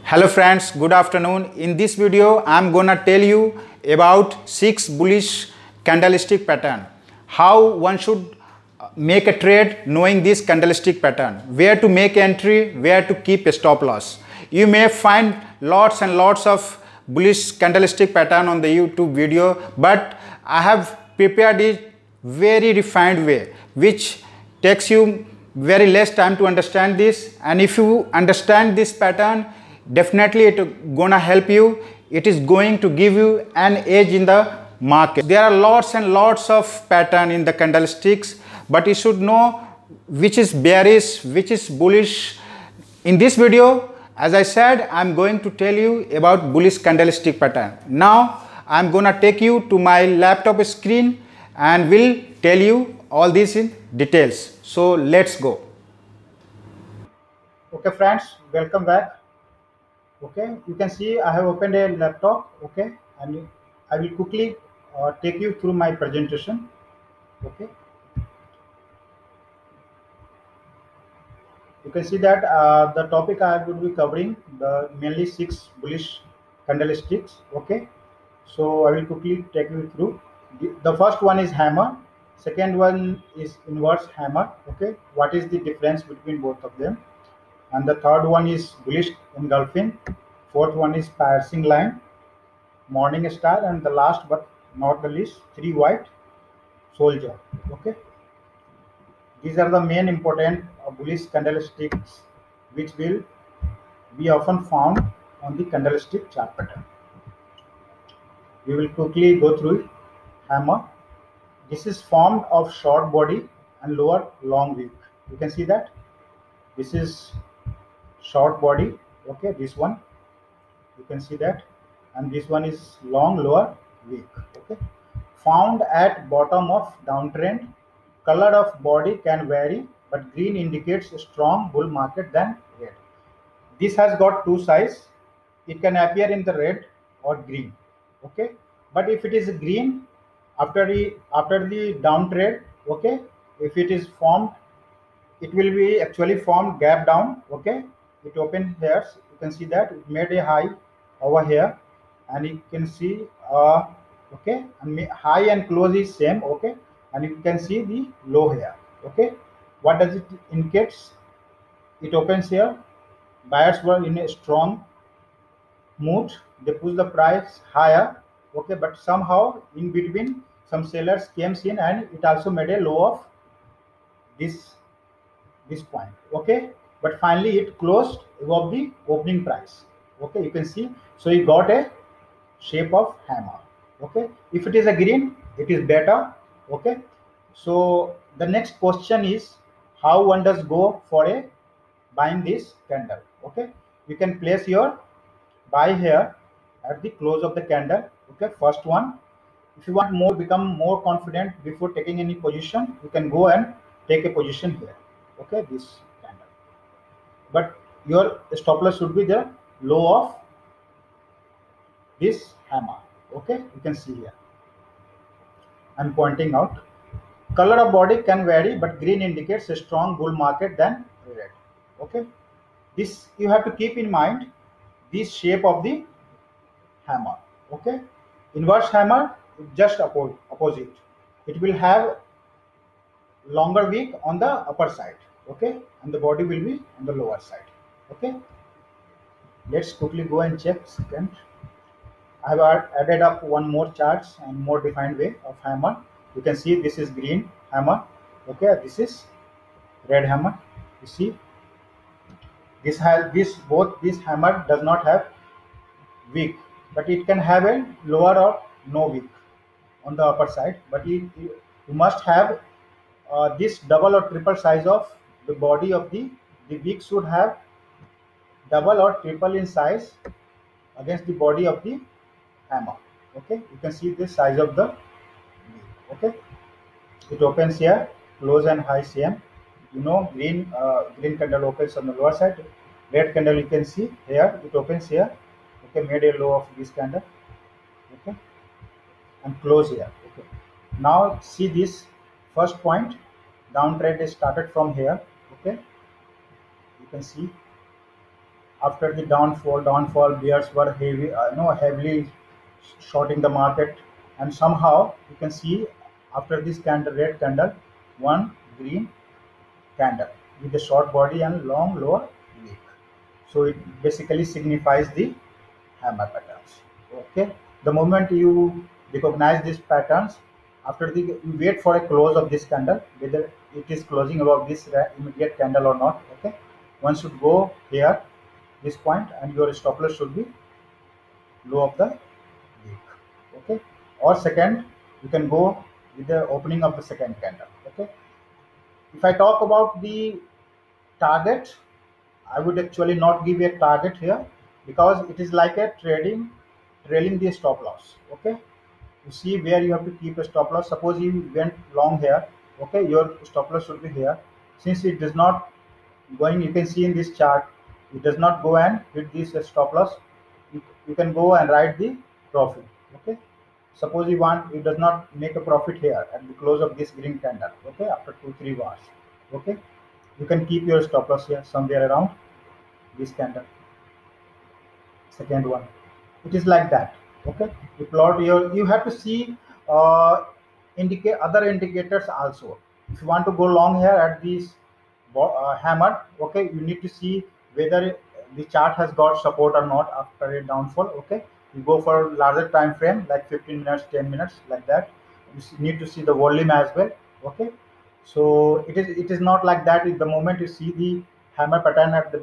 Hello friends, good afternoon. In this video, I'm gonna tell you about 6 bullish candlestick pattern. How one should make a trade knowing this candlestick pattern. Where to make entry, where to keep a stop loss. You may find lots and lots of bullish candlestick pattern on the YouTube video, but I have prepared it very refined way, which takes you very less time to understand this. And if you understand this pattern, definitely it gonna help you. It is going to give you an edge in the market. There are lots and lots of pattern in the candlesticks, but you should know which is bearish, which is bullish. In this video, as I said, I'm going to tell you about bullish candlestick pattern. Now I'm gonna take you to my laptop screen and will tell you all this in details. So let's go. Okay friends, welcome back. Okay, you can see I have opened a laptop. Okay, and I will quickly take you through my presentation. Okay, you can see that the topic I will be covering the mainly 6 bullish candlesticks. Okay, so I will quickly take you through. The first one is hammer, second one is inverse hammer. Okay, what is the difference between both of them? And the third one is bullish engulfing, fourth one is piercing line, morning star, and the last but not the least, 3 white soldier. Okay, these are the main important bullish candlesticks which will be often found on the candlestick chart pattern. We will quickly go through it. Hammer, this is formed of short body and lower long wick. You can see that this is short body. Okay, this one you can see that, and this one is long lower wick. Okay, found at bottom of downtrend. Color of body can vary, but green indicates a strong bull market than red. This has got two sides. It can appear in the red or green. Okay, but if it is green after the downtrend, okay, if it is formed, it will be actually formed gap down. Okay, it opened here. You can see that it made a high over here, and you can see okay, and high and close is same. Okay, and you can see the low here. Okay, what does it indicates? It opens here. Buyers were in a strong mood. They push the price higher. Okay, but somehow in between some sellers came in, and it also made a low of this point. Okay, but finally it closed above the opening price. Okay, you can see, so it got a shape of hammer. Okay, if it is a green, it is better. Okay, so the next question is how one does go for a buying this candle. Okay, you can place your buy here at the close of the candle. Okay, first one. If you want more, become more confident before taking any position, you can go and take a position here. Okay, this candle, but your stop loss should be the low of this hammer. Okay, you can see here I'm pointing out. Color of body can vary, but green indicates a strong bull market than red. Okay, this you have to keep in mind, this shape of the hammer. Okay, inverse hammer just opposite. It will have longer wick on the upper side. Okay, and the body will be on the lower side. Okay, let's quickly go and check second. I have added up one more charts and more defined way of hammer. You can see this is green hammer. Okay, this is red hammer. You see, this has this hammer does not have wick, but it can have a lower or no wick on the upper side. But you must have this double or triple size of the body of the wick should have double or triple in size against the body of the hammer. Okay, you can see the size of the wick. Okay, it opens here, close and high same. You know, green candle opens on the lower side. Red candle you can see here, it opens here. Okay, made a low of this candle. Okay, and close here. Okay, now see this first point, downtrend is started from here. Okay, you can see After the downfall, bears were heavily shorting the market, and somehow you can see after this candle, red candle, one green candle with a short body and long lower wick. So it basically signifies the hammer patterns. Okay, the moment you recognize these patterns, after the you wait for a close of this candle, whether it is closing above this immediate candle or not. Okay, one should go here, this point, and your stop loss should be low of the week. Okay, or second, you can go with the opening of the second candle. Okay, if I talk about the target, I would actually not give a target here because it is like a trailing the stop loss. Okay, you see where you have to keep a stop loss. Suppose you went long here. Okay, your stop loss should be here. Since it does not going, you can see in this chart, it does not go and hit this stop loss. You can go and write the profit. Okay, suppose you does not make a profit here at the close of this green candle. Okay, after 2-3 hours. Okay, you can keep your stop loss here somewhere around this candle, second one. It is like that. Okay, you plot your, you have to see indicate other indicators also. If you want to go long here at this hammer, okay, you need to see whether the chart has got support or not after a downfall. Okay, you go for larger time frame like 15 minutes, 10 minutes, like that. Need to see the volume as well. Okay, so it is not like that. At the moment you see the hammer pattern at the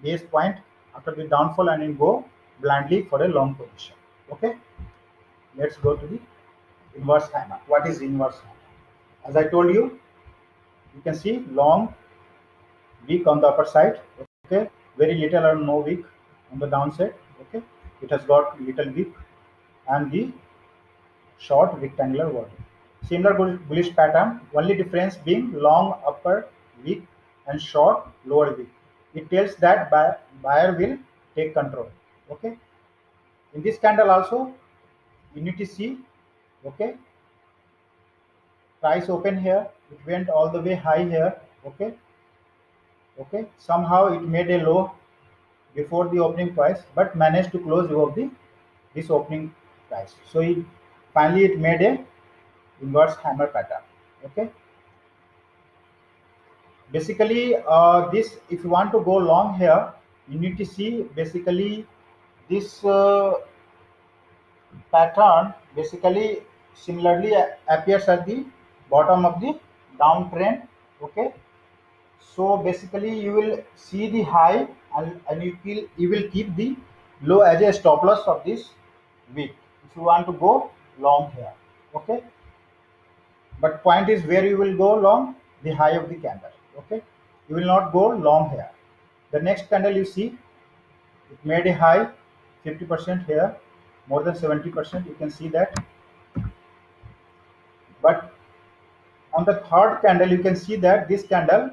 base point after the downfall, and you go blindly for a long position. Okay, let's go to the inverse hammer. What is inverse hammer? As I told you, you can see long wick on the upper side. Okay, very little or no wick on the downside. Okay, it has got little wick and the short rectangular body. Similar bullish pattern, only difference being long upper wick and short lower wick. It tells that buyer will take control. Okay, in this candle also you need to see. Okay, price open here, it went all the way high here. Okay, somehow it made a low before the opening price, but managed to close above the this opening price. So finally it made a inverse hammer pattern. Okay, basically this, if you want to go long here, you need to see basically this pattern basically similarly appears at the bottom of the downtrend. Okay, so basically you will see the high, and you will keep the low as a stop loss of this wick if you want to go long here. Okay, but point is where you will go long, the high of the candle. Okay, you will not go long here. The next candle you see, it made a high 50% here, more than 70%, you can see that. But on the third candle you can see that this candle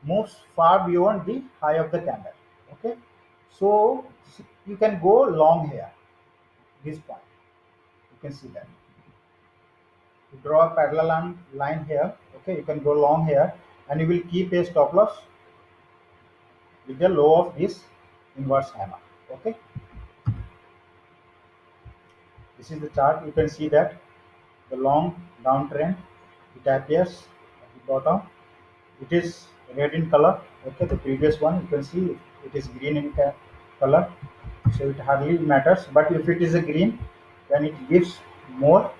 moves far beyond the high of the candle. Okay, so you can go long here, this point, you can see that. You draw a parallel line here. Okay, you can go long here, and you will keep a stop loss with the low of this inverse hammer. Okay, this is the chart. You can see that the long downtrend, it appears at the bottom. It is red in color. Okay, the previous one you can see it is green in color, so it hardly matters. But if it is a green, then it gives more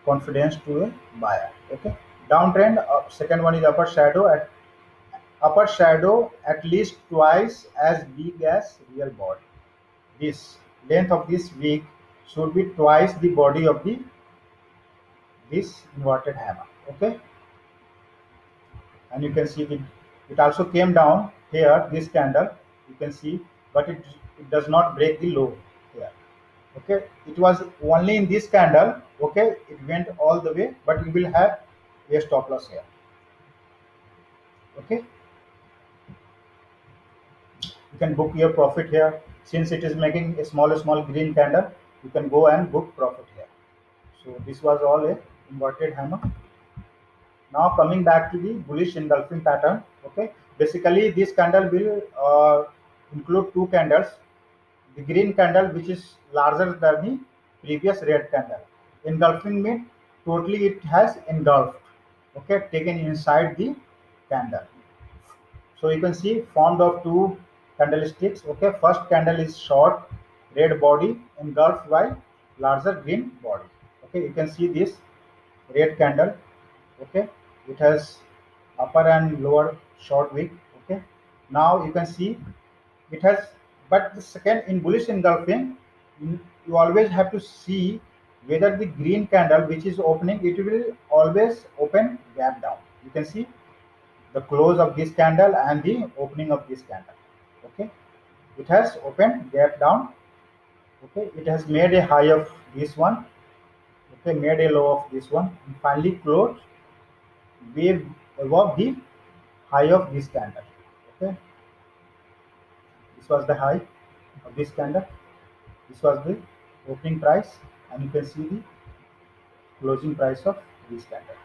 confidence to a buyer. Okay, downtrend, second one is upper shadow at least twice as big as real body. This length of this wick should be twice the body of this inverted hammer. Okay, and you can see it also came down here, this candle, you can see, but it does not break the low here. Okay, it was only in this candle. Okay, it went all the way, but you will have a stop loss here. Okay, you can book your profit here. Since it is making a small green candle, you can go and book profit here. So this was all a inverted hammer. Now coming back to the bullish engulfing pattern. Okay, basically this candle will include two candles. The green candle which is larger than the previous red candle. Engulfing means totally it has engulfed, okay, taken inside the candle. So you can see formed of two candlesticks. Okay, first candle is short red body engulfed by larger green body. Okay, you can see this red candle. Okay, it has upper and lower short wick. Okay, now you can see it has, but the second in bullish engulfing, you always have to see whether the green candle which is opening, it will always open gap down. You can see the close of this candle and the opening of this candle. Okay, it has opened gap down. Okay, it has made a high of this one. Okay, made a low of this one and finally closed way above the high of this candle. Okay, this was the high of this candle, this was the opening price, and you can see the closing price of this candle.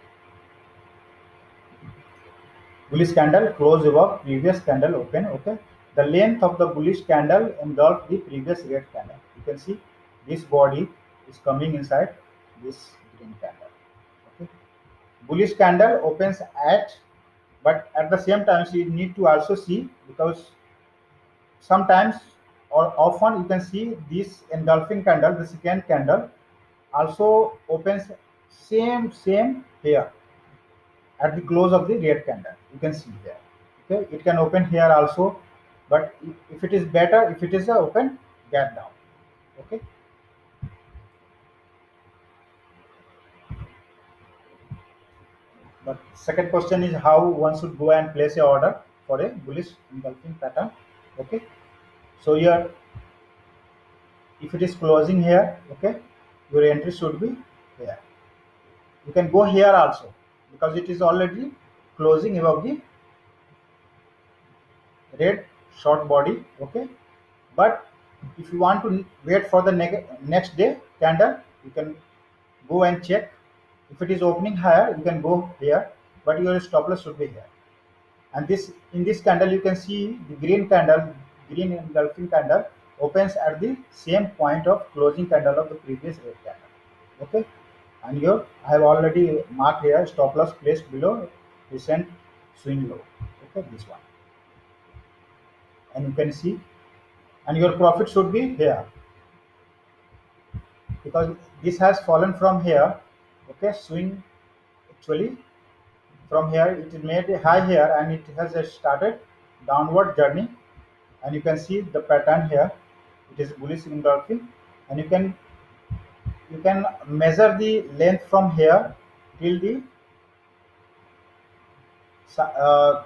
Bullish candle close above previous candle open. Okay, the length of the bullish candle engulfed the previous red candle. You can see this body is coming inside this green candle. Okay, bullish candle opens at, but at the same time you need to also see, because sometimes or often you can see this engulfing candle, the second candle also opens same here at the close of the red candle. You can see there. Okay, it can open here also, but if it is better if it is a open gap down. Okay, but second question is how one should go and place a order for a bullish engulfing pattern. Okay, so here if it is closing here, okay, your entry should be here. You can go here also because it is already closing above the red short body. Okay, but if you want to wait for the next day candle, you can go and check. If it is opening higher, you can go here, but your stop loss should be here. And this, in this candle you can see the green candle, green engulfing candle opens at the same point of closing candle of the previous red candle. Okay, and your I have already marked here stop loss placed below recent swing low. Okay, this one, and you can see, and your profit should be here because this has fallen from here. Okay, swing actually from here it is made a high here and it has started downward journey, and you can see the pattern here. It is bullish engulfing, and you can measure the length from here till the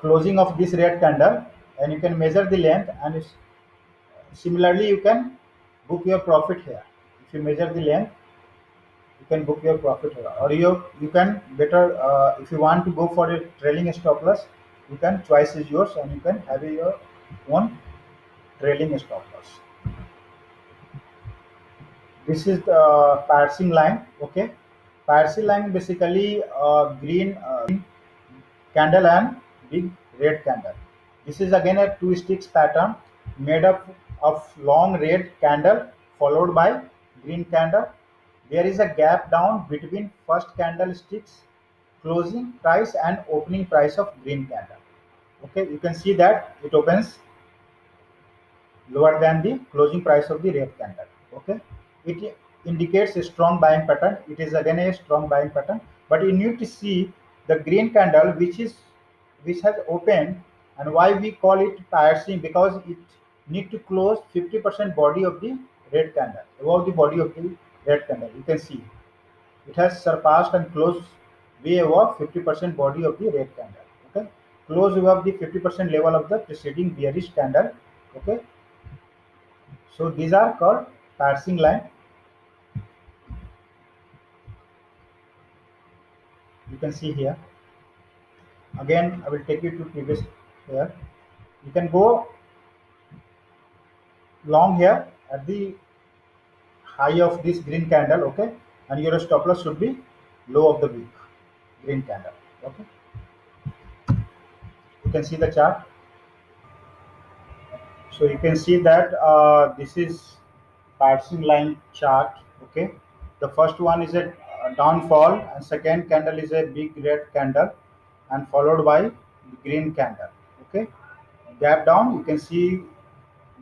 closing of this red candle, and you can measure the length, and similarly you can book your profit here. If you measure the length, you can book your profit here, or you can better, if you want to go for a trailing stop loss, you can, choice is yours, and you can have your own trailing stop loss. This is the piercing line. Okay, piercing line basically green candle and big red candle. This is again a two sticks pattern made up of long red candle followed by green candle. There is a gap down between first candlestick's closing price and opening price of green candle. Okay, you can see that it opens lower than the closing price of the red candle. Okay, it indicates a strong buying pattern. It is again a strong buying pattern, but you need to see the green candle which has opened, and why we call it piercing, because it need to close 50% body of the red candle above the body of the red candle. You can see it has surpassed and closed way above 50% body of the red candle. Okay, close above the 50% level of the preceding bearish candle. Okay, so these are called piercing line. You can see here. Again, I will take you to previous here. You can go long here at the high of this green candle. Okay, and your stop loss should be low of the week green candle. Okay, you can see the chart. So you can see that this is passing line chart. Okay, the first one is a downfall, and second candle is a big red candle, and followed by the green candle. Okay, gap down. You can see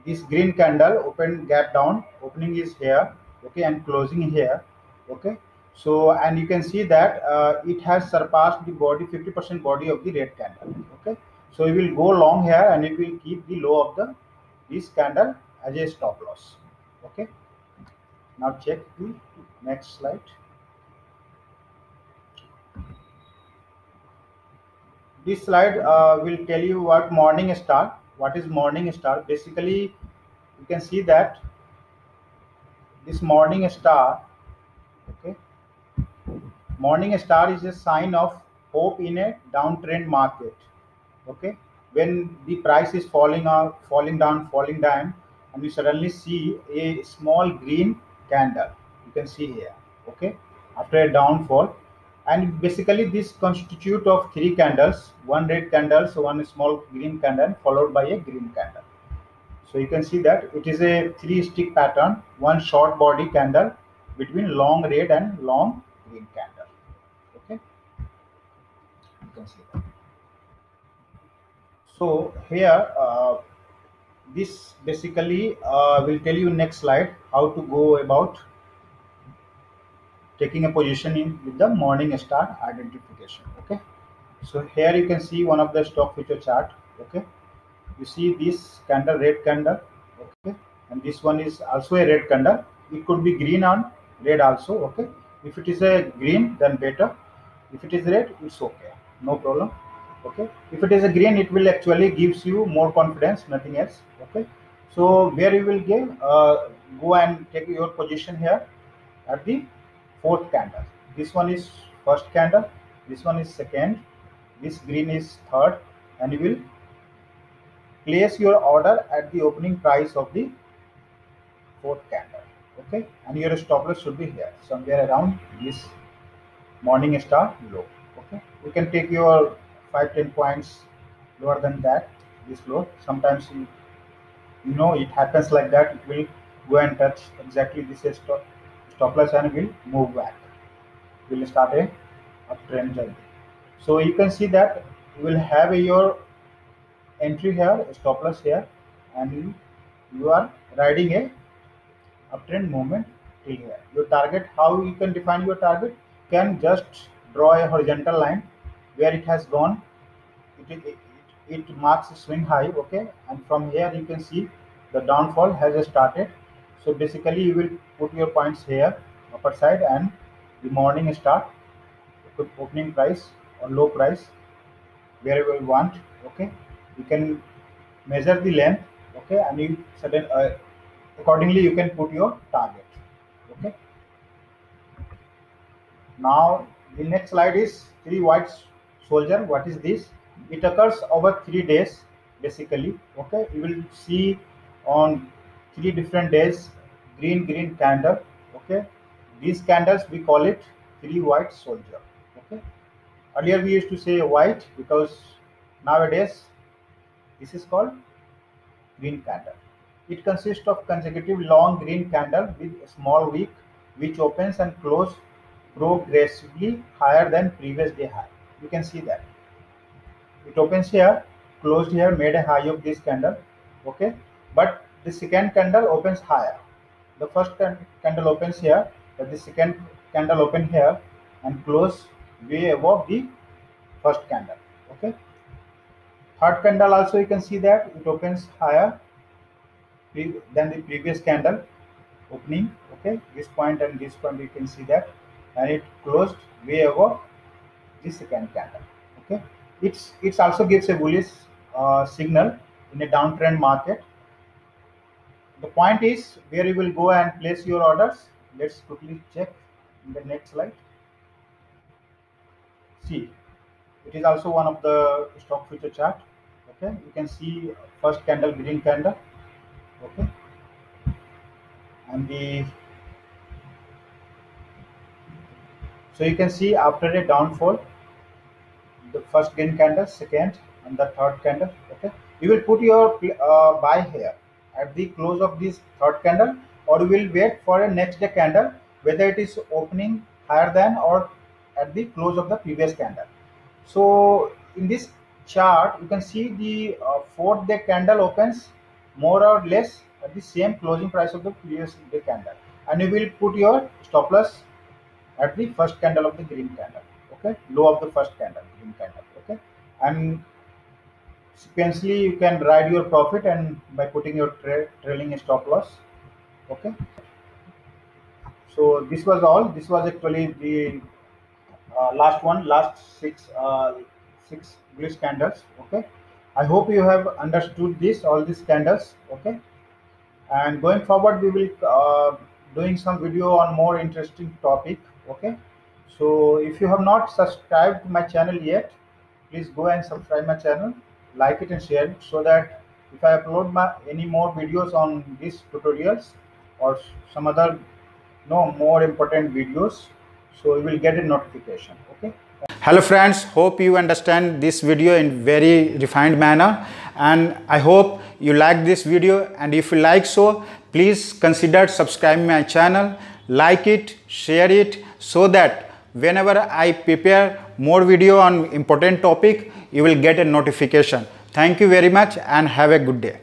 this green candle open gap down. Opening is here. Okay, and closing here. Okay, so and you can see that it has surpassed the body 50% body of the red candle. Okay, so it will go long here, and it will keep the low of the this candle as a stop loss. Okay, now check the next slide. This slide will tell you what morning star. What is morning star? Basically, you can see that this morning star. Okay, morning star is a sign of hope in a downtrend market. Okay, when the price is falling out, falling down, and you suddenly see a small green candle. You can see here. Okay, after a downfall, and basically this constitute of three candles: one red candle, so one small green candle, followed by a green candle. So you can see that it is a three stick pattern, one short body candle between long red and long green candle. Okay, you can see that. So here, this basically will tell you next slide how to go about taking a position in with the morning star identification. Okay, so here you can see one of the stock future chart. Okay, you see this candle, red candle. Okay, and this one is also a red candle. It could be green and red also. Okay, if it is a green, then better. If it is red, it's okay, no problem. Okay, if it is a green, it will actually gives you more confidence, nothing else. Okay, so where you will go and take your position here at the fourth candle. This one is first candle, this one is second, this green is third, and you will place your order at the opening price of the fourth candle. Okay, and your stop loss should be here somewhere around this morning star low. Okay, you can take your 5-10 points lower than that, this low. Sometimes you know it happens like that. It will go and touch exactly this stop loss and will move back, will start a uptrend journey. So you can see that you will have your entry here, stop loss here, and you are riding a uptrend movement till here. Your target, how you can define your target? You can just draw a horizontal line where it has gone. It marks a swing high. Okay, and from here you can see the downfall has started. So basically, you will put your points here, upper side, and the morning start, put opening price or low price wherever you want. Okay, you can measure the length. Okay, and you accordingly you can put your target. Okay, now the next slide is three white soldier. What is this? It occurs over 3 days basically. Okay, you will see on 3 different days green candle. Okay, these candles we call it three white soldier. Okay, earlier we used to say white because nowadays this is called green candle. It consists of consecutive long green candle with a small wick which opens and closes progressively higher than previous day high. You can see that. It opens here, closed here, made a high of this candle. Okay, but the second candle opens higher. The first candle opens here, but the second candle open here and close way above the first candle. Okay, third candle also you can see that it opens higher than the previous candle opening. Okay, this point and this point you can see that, and it closed way above the second candle. Okay, it's also gives a bullish signal in a downtrend market. The point is where you will go and place your orders. Let's quickly check in the next slide. See, it is also one of the stock future chart. Okay, you can see first candle green candle. Okay, and the so you can see after a downfall, the first green candle, second, and the third candle. Okay, you will put your buy here. at the close of this third candle, or you will wait for a next day candle whether it is opening higher than or at the close of the previous candle. So in this chart you can see the fourth day candle opens more or less at the same closing price of the previous day candle, and you will put your stop loss at the first candle of the green candle, okay, low of the first candle, green candle, okay, and sequentially you can ride your profit and by putting your trailing stop loss, okay. So this was all. This was actually the last one, last six bullish candles, okay. I hope you have understood this, all these candles, okay. And going forward we will doing some video on more interesting topic, okay. So if you have not subscribed to my channel yet, please go and subscribe my channel, like it and share it, so that if I upload any more videos on these tutorials or some other more important videos, so you will get a notification, okay. Hello friends, hope you understand this video in very refined manner, and I hope you like this video, and if you like so, please consider subscribing my channel, like it, share it, so that whenever I prepare more video on important topic, you will get a notification. Thank you very much and have a good day.